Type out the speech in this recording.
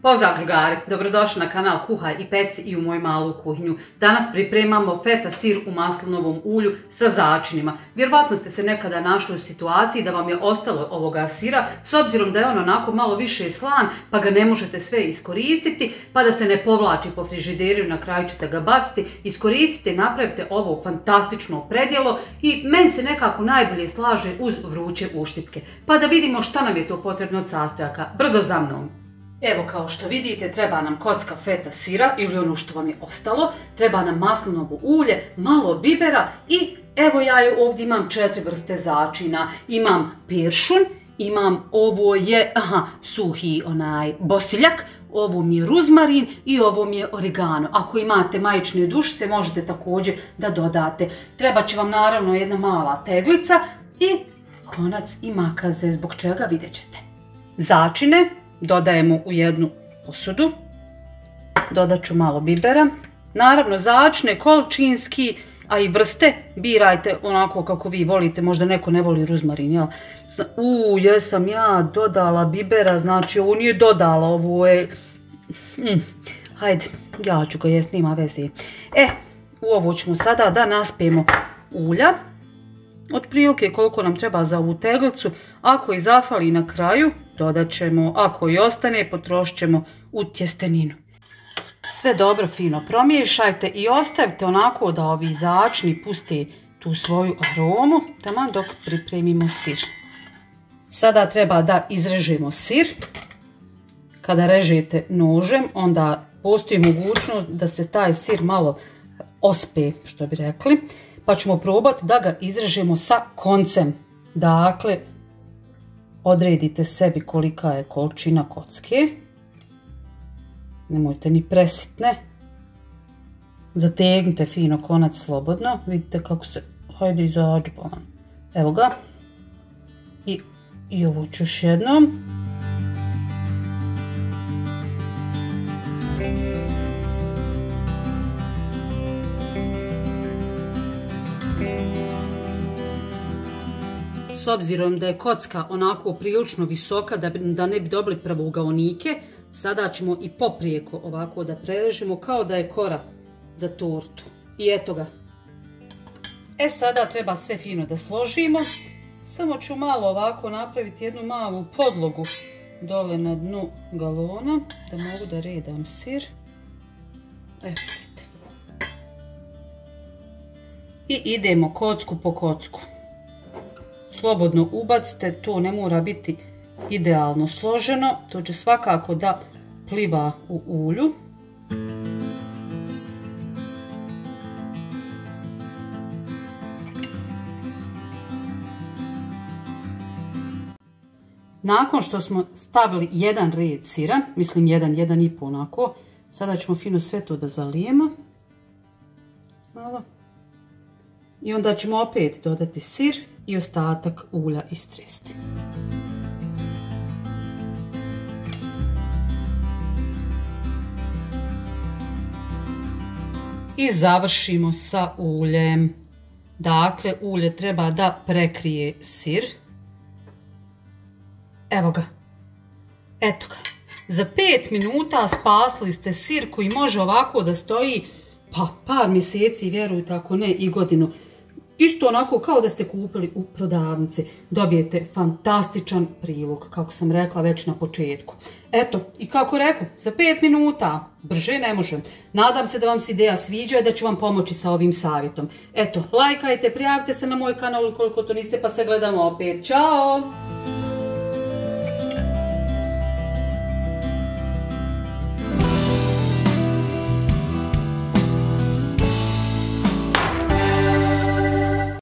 Pozdrav drugari, dobrodošli na kanal Kuhaj i peci i u moju malu kuhinju. Danas pripremamo feta sir u maslinovom ulju sa začinima. Vjerovatno ste se nekada našli u situaciji da vam je ostalo ovoga sira, s obzirom da je on onako malo više slan, pa ga ne možete sve iskoristiti, pa da se ne povlači po frižideru, na kraju ćete ga baciti. Iskoristite i napravite ovo fantastično predjelo i meni se nekako najbolje slaže uz vruće uštipke. Pa da vidimo šta nam je to potrebno od sastojaka. Brzo za mnom! Evo, kao što vidite, treba nam kocka feta sira ili ono što vam je ostalo, treba nam maslinovo ulje, malo bibera i evo ja ovdje imam 4 vrste začina. Imam peršun, imam ovo je suhi bosiljak, ovo mi je ruzmarin i ovo mi je oregano. Ako imate majične dušice možete također da dodate. Treba će vam naravno jedna mala teglica i konac i makaze, zbog čega vidjet ćete. Začine dodajemo u jednu posudu, dodat ću malo bibera, naravno začine količinski, a i vrste birajte onako kako vi volite, možda neko ne voli ruzmarin, jel? Jesam ja dodala bibera, znači ovo nije dodala, ovo je, hajde, ja ću ga jest, nema veze. U ovo ćemo sada da naspijemo ulja, otprilike koliko nam treba za ovu teglicu. Ako i zafali na kraju, dodat ćemo, ako i ostane, potrošit ćemo u tjesteninu. Sve dobro fino promiješajte i ostavite onako da ovi začini puste tu svoju aromu, taman dok pripremimo sir. Sada treba da izrežemo sir. Kada režete nožem, onda postoji mogućnost da se taj sir malo ospe, što bi rekli. Pa ćemo probati da ga izrežemo sa koncem. Dakle, odredite sebi kolika je količina kocke. Nemojte ni presitne. Zategnite fino konac slobodno. Vidite kako se, hajde izađu plan. Evo ga. I ovo ću još jednom. S obzirom da je kocka onako prilično visoka da ne bi dobili pravougaonike, sada ćemo i poprijeko ovako da prerežemo kao da je kora za tortu. I eto ga. Sada treba sve fino da složimo. Samo ću malo ovako napraviti jednu malu podlogu dole na dnu galona da mogu da redam sir. I idemo kocku po kocku. Slobodno ubacite, to ne mora biti idealno složeno, to će svakako da pliva u ulju. Nakon što smo stavili jedan red sira, mislim 1,5 onako, sada ćemo fino sve to da zalijemo. Malo. I onda ćemo opet dodati sir i ostatak ulja istresti. I završimo sa uljem. Dakle, ulje treba da prekrije sir. Evo ga. Eto ga. Za 5 minuta spasili ste sir koji može ovako da stoji pa par mjeseci, vjerujte, ako ne i godinu. Isto onako kao da ste kupili u prodavnici. Dobijete fantastičan prilog, kako sam rekla već na početku. Eto, i kako reku, za 5 minuta, brže ne možem. Nadam se da vam se ideja sviđa i da ću vam pomoći sa ovim savjetom. Eto, lajkajte, prijavite se na moj kanal ukoliko to niste, pa se gledamo opet. Ćao!